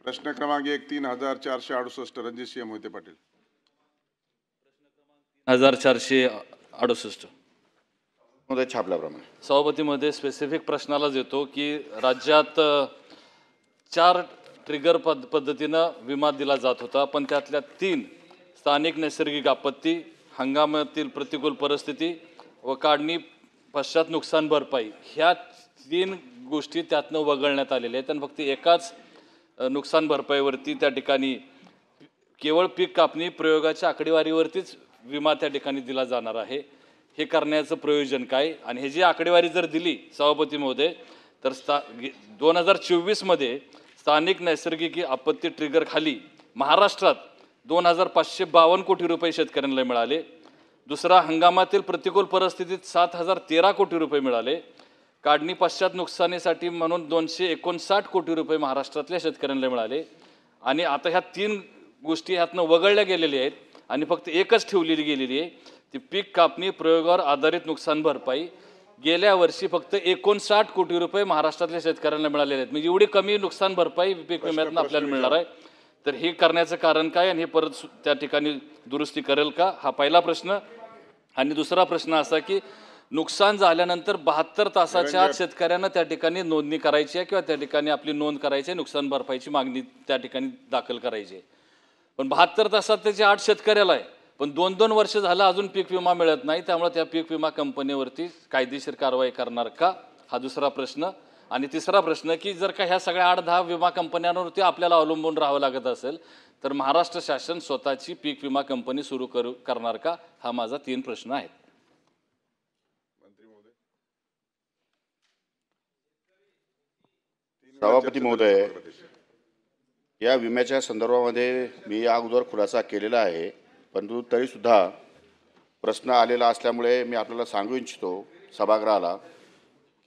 प्रश्न क्रमांक 1 3468 रणजित सिंह मोहिते पाटील. 1468 मध्ये छापल्याप्रमाणे सभापतीमध्ये स्पेसिफिक प्रश्नालाच येतो की राज्यात 4 ट्रिगर पद्धतीनं विमा दिला जात होता, पण त्यातल्या 3 स्थानिक नैसर्गिक आपत्ती, हंगामातील प्रतिकूल परिस्थिती व काढणी पश्चात नुकसान भरपाई ह्या 3 गोष्टी त्यातनं वगळण्यात आलेल्या आहेत. आणि फक्त एकाच नुकसान भरपाईवरती त्या ठिकाणी केवळ पीक कापणी प्रयोगाच्या आकडेवारीवरतीच विमा त्या ठिकाणी दिला जाणार आहे. हे करण्याचं प्रयोजन काय? आणि हे जी आकडेवारी जर दिली सभापती महोदय तर 2024 स्थानिक नैसर्गिक आपत्ती ट्रिगर खाली महाराष्ट्रात 2552 कोटी रुपये शेतकऱ्यांना मिळाले. दुसरा, हंगामातील प्रतिकूल परिस्थितीत 7013 कोटी रुपये मिळाले. काढणी पश्चात नुकसानीसाठी म्हणून 259 कोटी रुपये महाराष्ट्रातल्या शेतकऱ्यांना मिळाले. आणि आता ह्या 3 गोष्टी ह्यातनं वगळल्या गेलेल्या आहेत आणि फक्त एकच ठेवलेली गेलेली आहे, ती पीक कापणी प्रयोगावर आधारित नुकसान भरपाई. गेल्या वर्षी फक्त 59 कोटी रुपये महाराष्ट्रातल्या शेतकऱ्यांना मिळालेले आहेत. म्हणजे एवढी कमी नुकसान भरपाई पीक विम्यातून आपल्याला मिळणार आहे. तर हे करण्याचं कारण काय आणि हे परत त्या ठिकाणी दुरुस्ती करेल का, हा पहिला प्रश्न. आणि दुसरा प्रश्न असा की नुकसान झाल्यानंतर 72 तासाच्या आत शेतकऱ्यांना त्या ठिकाणी नोंदणी करायची आहे किंवा त्या ठिकाणी आपली नोंद करायची आहे, नुकसान भरपाईची मागणी त्या ठिकाणी दाखल करायची आहे. पण 72 तासात त्याची 8 शेतकऱ्याला आहे, पण 2-2 वर्ष झालं अजून पीक विमा मिळत नाही. त्यामुळे त्या पीक विमा कंपनीवरती कायदेशीर कारवाई करणार का, हा दुसरा प्रश्न. आणि तिसरा प्रश्न की जर का ह्या सगळ्या 8-10 विमा कंपन्यांवरती आपल्याला अवलंबून राहावं लागत असेल तर महाराष्ट्र शासन स्वतःची पीक विमा कंपनी सुरू करणार का, हा माझा 3 प्रश्न आहेत. सभापती महोदय, या विम्याच्या संदर्भामध्ये मी या अगोदर खुलासा केलेला आहे, परंतु तरीसुद्धा प्रश्न आलेला असल्यामुळे मी आपल्याला सांगू इच्छितो सभागृहाला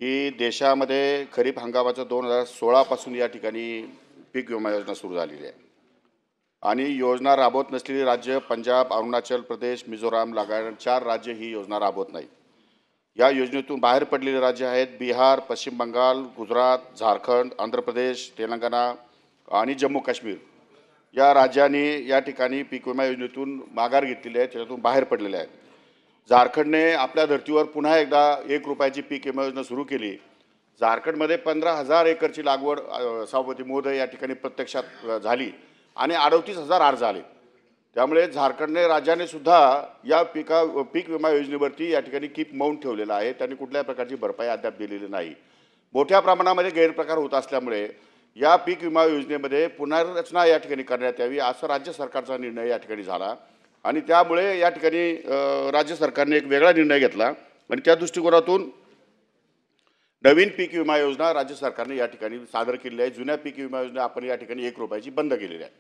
की देशामध्ये खरीप हंगामाचं 2016 पासून या ठिकाणी पीक विमा योजना सुरू झालेली आहे. आणि योजना राबवत नसलेली राज्य पंजाब, अरुणाचल प्रदेश, मिझोराम लगायत 4 राज्य ही योजना राबवत नाही. या योजनेतून बाहेर पडलेले राज्य आहेत बिहार, पश्चिम बंगाल, गुजरात, झारखंड, आंध्र प्रदेश, तेलंगणा आणि जम्मू काश्मीर या राज्यांनी या ठिकाणी पीक विमा योजनेतून माघार घेतलेली आहे, त्याच्यातून बाहेर पडलेले आहेत. झारखंडने आपल्या धर्तीवर पुन्हा एकदा 1 रुपयाची पीक विमा योजना सुरू केली. झारखंडमध्ये 15,000 एकरची लागवड सभापती महोदय या ठिकाणी प्रत्यक्षात झाली आणि 38,000 अर्ज आले. त्यामुळे झारखंडने राज्याने सुद्धा या पीक विमा योजनेवरती या ठिकाणी कीप माउंट ठेवलेला आहे. त्यांनी कुठल्याही प्रकारची भरपाई अद्याप दिलेली नाही. मोठ्या प्रमाणामध्ये गैरप्रकार होत असल्यामुळे या पीक विमा योजनेमध्ये पुनर्रचना या ठिकाणी करण्यात यावी असा राज्य सरकारचा निर्णय या ठिकाणी झाला. आणि त्यामुळे या ठिकाणी राज्य सरकारने एक वेगळा निर्णय घेतला आणि त्या दृष्टिकोनातून नवीन पीक विमा योजना राज्य सरकारने या ठिकाणी सादर केलेली आहे. जुन्या पीक विमा योजना आपण या ठिकाणी 1 रुपयाची बंद केलेली आहे.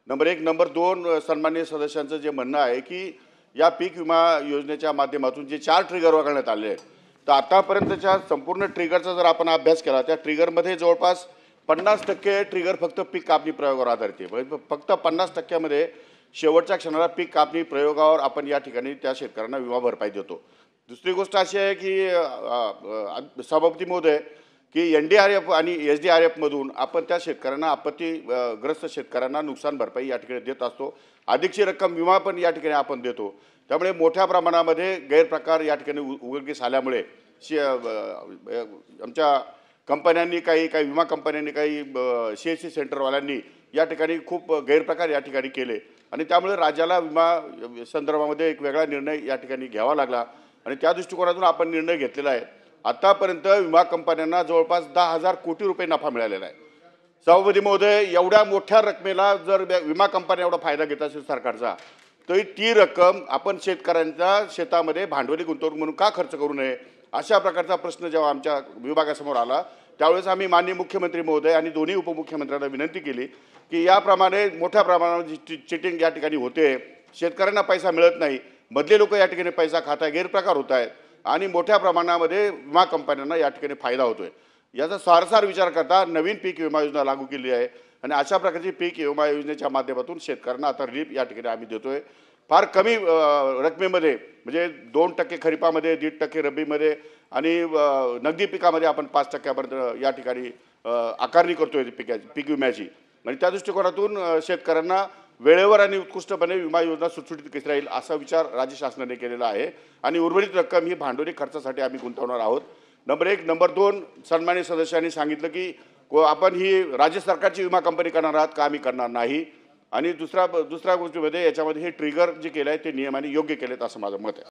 नंबर 1. नंबर 2, सन्माननीय सदस्यांचं जे म्हणणं आहे की या पीक विमा योजनेच्या माध्यमातून जे 4 ट्रिगर वगळण्यात आले आहेत, तर आतापर्यंतच्या संपूर्ण ट्रिगरचा जर आपण अभ्यास केला त्या ट्रिगरमध्ये जवळपास 50% ट्रिगर फक्त पीक कापणी प्रयोगावर आधारित आहे. फक्त 50%मध्ये शेवटच्या क्षणाला पीक कापणी प्रयोगावर आपण या ठिकाणी त्या शेतकऱ्यांना विमा भरपाई देतो. दुसरी गोष्ट अशी आहे की सभापती महोदय की NDRF आणि SDRFमधून आपण त्या शेतकऱ्यांना आपत्तीग्रस्त शेतकऱ्यांना नुकसान भरपाई या ठिकाणी देत असतो. अधिकची रक्कम विमा पण या ठिकाणी आपण देतो. त्यामुळे मोठ्या प्रमाणामध्ये गैरप्रकार या ठिकाणी उघडकीस आल्यामुळे आमच्या कंपन्यांनी काही विमा कंपन्यांनी काही CSC सेंटरवाल्यांनी या ठिकाणी खूप गैरप्रकार या ठिकाणी केले आणि त्यामुळे राज्याला विमा संदर्भामध्ये एक वेगळा निर्णय या ठिकाणी घ्यावा लागला आणि त्या दृष्टिकोनातून आपण निर्णय घेतलेला आहे. आतापर्यंत विमा कंपन्यांना जवळपास 10,000 कोटी रुपये नफा मिळालेला आहे. सभापती महोदय, एवढ्या मोठ्या रकमेला जर विमा कंपन्या एवढा फायदा घेत असेल सरकारचा, तर ती रक्कम आपण शेतकऱ्यांच्या शेतामध्ये भांडवली गुंतवणूक म्हणून का खर्च करू नये, अशा प्रकारचा प्रश्न जेव्हा आमच्या विभागासमोर आला त्यावेळेस आम्ही माननीय मुख्यमंत्री महोदय आणि दोन्ही उपमुख्यमंत्र्यांना विनंती केली की याप्रमाणे मोठ्या प्रमाणावर चिटिंग या ठिकाणी होते, शेतकऱ्यांना पैसा मिळत नाही, मधले लोक या ठिकाणी पैसा खात आहे, गैरप्रकार होत आहेत आणि मोठ्या प्रमाणामध्ये विमा कंपन्यांना या ठिकाणी फायदा होतोय. याचा सारसार विचार करता नवीन पीक विमा योजना लागू केली आहे आणि अशा प्रकारची पीक विमा योजनेच्या माध्यमातून शेतकऱ्यांना आता रिलीफ या ठिकाणी आम्ही देतोय. फार कमी रकमेमध्ये म्हणजे 2% खरीपामध्ये, 1.5% रब्बीमध्ये आणि नगदी पिकामध्ये आपण 5% पर्यंत या ठिकाणी आकारणी करतोय पीक विम्याची. म्हणजे त्या दृष्टिकोनातून शेतकऱ्यांना वेळेवर आणि उत्कृष्टपणे विमा योजना सुटसुटीत कशी राहील असा विचार राज्य शासनाने केलेला आहे आणि उर्वरित रक्कम ही भांडवली खर्चासाठी आम्ही गुंतवणार आहोत. नंबर 1. नंबर 2, सन्माननीय सदस्यांनी सांगितलं की आपण ही राज्य सरकारची विमा कंपनी करणार आहात का, आम्ही करणार नाही. आणि दुसऱ्या गोष्टीमध्ये याच्यामध्ये हे ट्रिगर जे केलं आहे ते नियमाने योग्य केलेत असं माझं मत आहे.